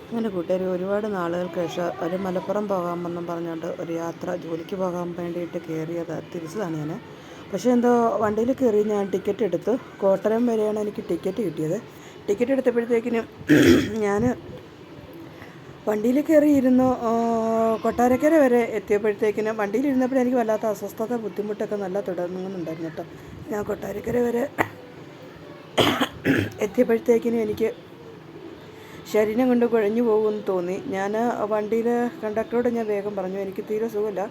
അങ്ങനെ കൂട്ടുകാർ ഒരുപാട് നാളുകൾക്ക് ശേഷം ഒരു മലപ്പുറം പോകാമെന്നും പറഞ്ഞുകൊണ്ട് ഒരു യാത്ര ജോലിക്ക് പോകാൻ വേണ്ടിയിട്ട് കയറിയത് തിരിച്ചതാണ് ഞാൻ. പക്ഷേ എന്തോ വണ്ടിയിൽ കയറി ഞാൻ ടിക്കറ്റ് എടുത്തു. കോട്ടയം വരെയാണ് എനിക്ക് ടിക്കറ്റ് കിട്ടിയത്. ടിക്കറ്റ് എടുത്തപ്പോഴത്തേക്കിനും ഞാൻ വണ്ടിയിൽ കയറിയിരുന്നു. കൊട്ടാരക്കര വരെ എത്തിയപ്പോഴത്തേക്കിനും വണ്ടിയിലിരുന്നപ്പോൾ എനിക്ക് വല്ലാത്ത അസ്വസ്ഥത ബുദ്ധിമുട്ടൊക്കെ നല്ല തുടങ്ങുന്നുണ്ടായിരുന്നു കേട്ടോ. ഞാൻ കൊട്ടാരക്കര വരെ എത്തിയപ്പോഴത്തേക്കിനും എനിക്ക് ശരീരം കൊണ്ട് കുഴഞ്ഞു പോകുമെന്ന് തോന്നി. ഞാൻ വണ്ടിയിൽ കണ്ടക്ടറോട് ഞാൻ വേഗം പറഞ്ഞു, എനിക്ക് തീരെ സുഖമില്ല,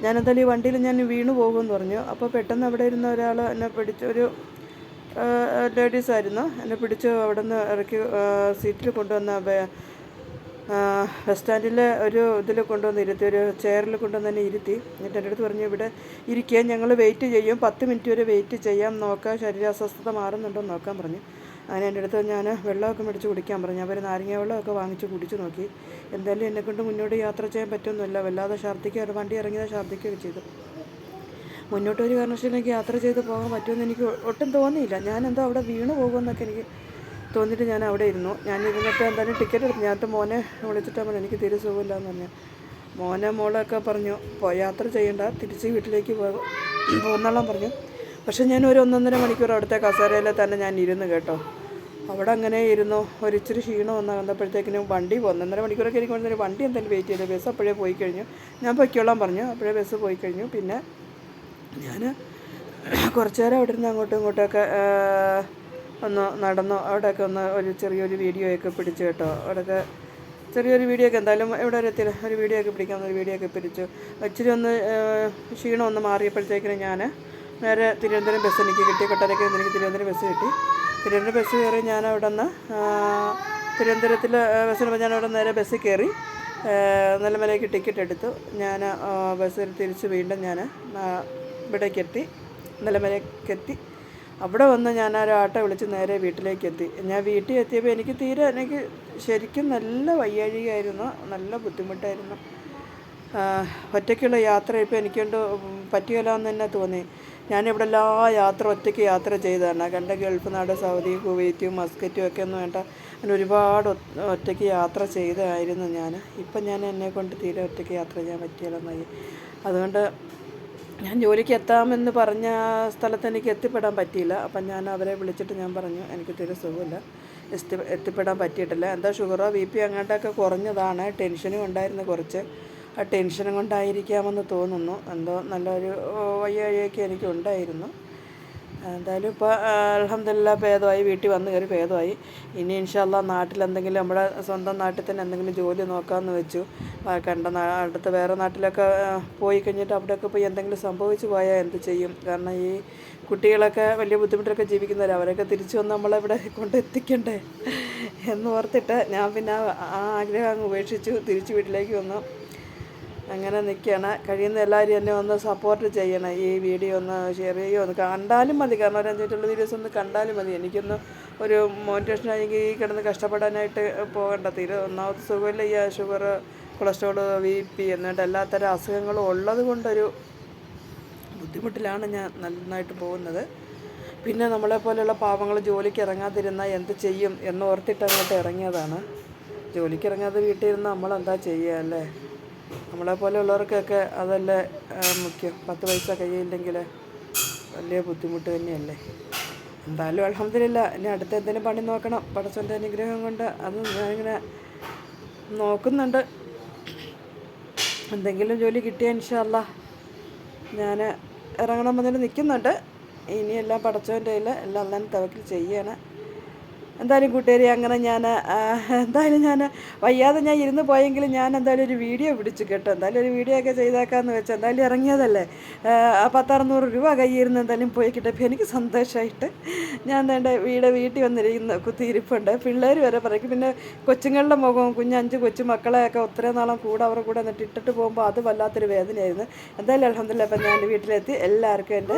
ഞാനെന്തായാലും ഈ വണ്ടിയിൽ ഞാൻ വീണു പോകുമെന്ന് പറഞ്ഞു. അപ്പോൾ പെട്ടെന്ന് അവിടെ ഇരുന്ന ഒരാൾ എന്നെ പിടിച്ച്, ഒരു ലേഡീസായിരുന്നു, എന്നെ പിടിച്ച് അവിടെ നിന്ന് ഇറക്കി സീറ്റിൽ കൊണ്ടുവന്ന ബസ് സ്റ്റാൻഡിലെ ഒരു ഇതിൽ കൊണ്ടുവന്ന് ഇരുത്തി, ഒരു ചെയറിൽ കൊണ്ടുവന്ന് തന്നെ ഇരുത്തി. എന്നിട്ട് എൻ്റെ അടുത്ത് പറഞ്ഞു, ഇവിടെ ഇരിക്കുക, ഞങ്ങൾ വെയിറ്റ് ചെയ്യും, 10 മിനിറ്റ് വരെ വെയിറ്റ് ചെയ്യാം, നോക്കാം ശരീരാസ്വസ്ഥത മാറുന്നുണ്ടോ എന്ന് നോക്കാൻ പറഞ്ഞു. അങ്ങനെ എൻ്റെ അടുത്ത് ഞാൻ വെള്ളമൊക്കെ മേടിച്ച് കുടിക്കാൻ പറഞ്ഞു. അവർ നാരങ്ങ വെള്ളമൊക്കെ വാങ്ങിച്ച് കുടിച്ച് നോക്കി. എന്തായാലും എന്നെക്കൊണ്ട് മുന്നോട്ട് യാത്ര ചെയ്യാൻ പറ്റുമെന്നില്ല, വല്ലാതെ ഛർദ്ദിക്കുക, വണ്ടി ഇറങ്ങിയത് ഛർദ്ദിക്കുകയൊക്കെ ചെയ്തു. മുന്നോട്ട് ഒരു കാരണവശാലും യാത്ര ചെയ്ത് പോകാൻ പറ്റുമെന്ന് എനിക്ക് ഒട്ടും തോന്നിയില്ല. ഞാനെന്തോ അവിടെ വീണ് പോകുമെന്നൊക്കെ എനിക്ക് തോന്നിയിട്ട് ഞാൻ അവിടെ ഇരുന്നു. ഞാൻ ഇരുന്നിട്ട് എന്തായാലും ടിക്കറ്റ് എടുത്തു. ഞാനത്തെ മോനെ വിളിച്ചിട്ടാൽ പറഞ്ഞു, എനിക്ക് തീരെ സുഖമില്ല എന്ന് പറഞ്ഞു. മോളൊക്കെ പറഞ്ഞു, യാത്ര ചെയ്യണ്ട, തിരിച്ച് വീട്ടിലേക്ക് പോന്നോളാൻ പറഞ്ഞു. പക്ഷെ ഞാൻ ഒരു 1.5 മണിക്കൂർ അവിടുത്തെ കസേരയിൽ തന്നെ ഞാൻ ഇരുന്ന് കേട്ടോ. അവിടെ അങ്ങനെ ഇരുന്നു. ഒരിച്ചിരി ക്ഷീണം വന്നപ്പോഴത്തേക്കിനും വണ്ടി 1.5 മണിക്കൂറൊക്കെ ഇരിക്കുമ്പോൾ വണ്ടി എന്തായാലും വെയിറ്റ് ചെയ്തു. ബസ് അപ്പോഴേ പോയി കഴിഞ്ഞു. ഞാൻ പൊയ്ക്കോളാൻ പറഞ്ഞു. അപ്പോഴേ ബസ് പോയി കഴിഞ്ഞു. പിന്നെ ഞാൻ കുറച്ച് നേരം അവിടെ ഇരുന്ന് അങ്ങോട്ടും ഇങ്ങോട്ടൊക്കെ ഒന്ന് നടന്നു. അവിടെയൊക്കെ ഒന്ന് ഒരു ചെറിയൊരു വീഡിയോ ഒക്കെ പിടിച്ചു കേട്ടോ. അവിടെയൊക്കെ ചെറിയൊരു വീഡിയോ ഒക്കെ, എന്തായാലും ഇവിടെ ഒരു വീഡിയോ ഒക്കെ പിടിക്കാമെന്നൊരു വീഡിയോ ഒക്കെ പിടിച്ചു. ഇച്ചിരി ഒന്ന് ക്ഷീണം ഒന്ന് മാറിയപ്പോഴത്തേക്കിനും ഞാൻ നേരെ തിരുവനന്തപുരം ബസ് എനിക്ക് കിട്ടി. കൊട്ടാരക്കരയിൽ നിന്ന് എനിക്ക് തിരുവനന്തപുരം ബസ് കിട്ടി. തിരുവനന്തപുരം ബസ് കയറി ഞാൻ അവിടെ നിന്ന് തിരുവനന്തപുരത്തിൽ ബസ്സിന് ഞാൻ അവിടെ നേരെ ബസ്സിൽ കയറി നെല്ലമലയ്ക്ക് ടിക്കറ്റ് എടുത്തു. ഞാൻ ബസ്സിൽ തിരിച്ച് വീണ്ടും ഞാൻ ഇവിടേക്കെത്തി, നെല്ലമലയ്ക്കെത്തി. അവിടെ വന്ന് ഞാൻ ഒരു ഓട്ടോ വിളിച്ച് നേരെ വീട്ടിലേക്ക് എത്തി. ഞാൻ വീട്ടിൽ എത്തിയപ്പോൾ എനിക്ക് ശരിക്കും നല്ല വയ്യാഴികയായിരുന്നു, നല്ല ബുദ്ധിമുട്ടായിരുന്നു. ഒറ്റയ്ക്കുള്ള യാത്ര ഇപ്പോൾ എനിക്കൊണ്ട് പറ്റുകയില്ല എന്ന് തന്നെ തോന്നി. ഞാനിവിടെ എല്ലാ ഒറ്റയ്ക്ക് യാത്ര ചെയ്തതാണ്. കണ്ട ഗൾഫ് നാട്, സൗദി, കുവൈറ്റും മസ്കറ്റും ഒക്കെ ഒന്നും വേണ്ട, അങ്ങനെ ഒരുപാട് ഒറ്റയ്ക്ക് യാത്ര ചെയ്തതായിരുന്നു ഞാൻ. ഇപ്പം ഞാൻ എന്നെക്കൊണ്ട് തീരെ ഒറ്റയ്ക്ക് യാത്ര ചെയ്യാൻ പറ്റിയില്ലെന്നായി. അതുകൊണ്ട് ഞാൻ ജോലിക്ക് എത്താമെന്ന് പറഞ്ഞ സ്ഥലത്ത് എനിക്ക് എത്തിപ്പെടാൻ പറ്റിയില്ല. അപ്പം ഞാൻ അവരെ വിളിച്ചിട്ട് ഞാൻ പറഞ്ഞു, എനിക്ക് തീരെ സുഖമില്ല, എത്തിപ്പെടാൻ പറ്റിയിട്ടില്ല. എന്താ ഷുഗറോ BP അങ്ങോട്ടൊക്കെ കുറഞ്ഞതാണ്, ടെൻഷനും ഉണ്ടായിരുന്നു കുറച്ച്. ആ ടെൻഷനും കൊണ്ടായിരിക്കാമെന്ന് തോന്നുന്നു. എന്തോ നല്ലൊരു വയ്യാഴികയൊക്കെ എനിക്കുണ്ടായിരുന്നു. എന്തായാലും ഇപ്പോൾ അൽഹംദുലില്ലാഹ് ഭേദമായി, വീട്ടിൽ വന്ന് കയറി ഭേദമായി. ഇനി ഇൻഷാ അല്ലാഹ് നാട്ടിലെന്തെങ്കിലും, നമ്മുടെ സ്വന്തം നാട്ടിൽ തന്നെ എന്തെങ്കിലും ജോലി നോക്കാമെന്ന് വെച്ചു. അടുത്ത വേറെ നാട്ടിലൊക്കെ പോയി കഴിഞ്ഞിട്ട് അവിടെയൊക്കെ പോയി എന്തെങ്കിലും സംഭവിച്ചു പോയാൽ എന്ത് ചെയ്യും? കാരണം ഈ കുട്ടികളൊക്കെ വലിയ ബുദ്ധിമുട്ടിലൊക്കെ ജീവിക്കുന്നവർ, അവരൊക്കെ തിരിച്ചു വന്ന് നമ്മളെവിടെ കൊണ്ടെത്തിക്കണ്ടേ എന്ന് ഓർത്തിട്ട് ഞാൻ പിന്നെ ആ ആഗ്രഹം അങ്ങ് ഉപേക്ഷിച്ചു. തിരിച്ച് വീട്ടിലേക്ക് വന്നു. അങ്ങനെ നിൽക്കുകയാണ്. കഴിയുന്ന എല്ലാവരും എന്നെ ഒന്ന് സപ്പോർട്ട് ചെയ്യണം. ഈ വീഡിയോ ഒന്ന് ഷെയർ ചെയ്യുക, ഒന്ന് കണ്ടാലും മതി. കാരണം ഒരു 5 മിനിറ്റുള്ള വീഡിയോസ് ഒന്ന് കണ്ടാലും മതി. എനിക്കൊന്ന് ഒരു മോട്ടിവേഷനായെങ്കിൽ ഈ കിടന്ന് കഷ്ടപ്പെടാനായിട്ട് പോകണ്ട. തീരെ ഒന്നാമത് സുഖമില്ല, ഈ ഷുഗർ, കൊളസ്ട്രോൾ, BP എന്നിട്ട് എല്ലാത്തരം അസുഖങ്ങളും ഉള്ളത് കൊണ്ടൊരു ബുദ്ധിമുട്ടിലാണ് ഞാൻ നന്നായിട്ട് പോകുന്നത്. പിന്നെ നമ്മളെപ്പോലെയുള്ള പാവങ്ങൾ ജോലിക്ക് ഇറങ്ങാതിരുന്നാൽ എന്ത് ചെയ്യും എന്നോർത്തിട്ട് അങ്ങോട്ട് ഇറങ്ങിയതാണ്. ജോലിക്ക് ഇറങ്ങാതെ വീട്ടിൽ ഇരുന്ന് നമ്മളെന്താ ചെയ്യുക അല്ലേ? നമ്മളെപ്പോലെ ഉള്ളവർക്കൊക്കെ അതല്ലേ മുഖ്യം. 10 പൈസ കയ്യില്ലെങ്കിൽ വലിയ ബുദ്ധിമുട്ട് തന്നെയല്ലേ. എന്തായാലും അൽഹംദുലില്ലാഹ്, ഇനി അടുത്ത എന്തെങ്കിലും പണി നോക്കണം. പടച്ചവൻ്റെ അനുഗ്രഹം കൊണ്ട് അത് ഞാനിങ്ങനെ നോക്കുന്നുണ്ട്. എന്തെങ്കിലും ജോലി കിട്ടിയാൽ ഇൻഷാ അല്ലാഹ് ഞാൻ ഇറങ്ങണമെന്നതിന് നിൽക്കുന്നുണ്ട്. ഇനിയെല്ലാം പടച്ചവൻ്റെ കയ്യിൽ എല്ലാം അല്ലാഹ് തവക്കൽ ചെയ്യണം. എന്തായാലും കൂട്ടുകാരി, അങ്ങനെ എന്തായാലും ഞാൻ വയ്യാതെ ഞാൻ ഇരുന്ന് പോയെങ്കിലും ഞാൻ എന്തായാലും ഒരു വീഡിയോ പിടിച്ചു കേട്ടോ. എന്തായാലും ഒരു വീഡിയോ ഒക്കെ ചെയ്തേക്കാമെന്ന് വെച്ചാൽ എന്തായാലും ഇറങ്ങിയതല്ലേ. 10-600 രൂപ കയ്യിരുന്ന് എന്തായാലും പോയി കിട്ടപ്പോൾ എനിക്ക് സന്തോഷമായിട്ട് ഞാൻ എൻ്റെ വീട്ടിൽ വന്നിരിക്കുന്ന കുത്തിയിരിപ്പുണ്ട്. പിള്ളേർ വരെ പറയും. പിന്നെ കൊച്ചുങ്ങളുടെ മുഖവും, 5 കൊച്ചു മക്കളെയൊക്കെ ഒത്തിരി നാളം അവരുടെ കൂടെ എന്നിട്ട് ഇട്ടിട്ട് പോകുമ്പോൾ അത് വല്ലാത്തൊരു വേദനയായിരുന്നു. എന്തായാലും അൽഹംദുലില്ലാഹ് ഇപ്പം ഞാൻ വീട്ടിലെത്തി. എല്ലാവർക്കും എൻ്റെ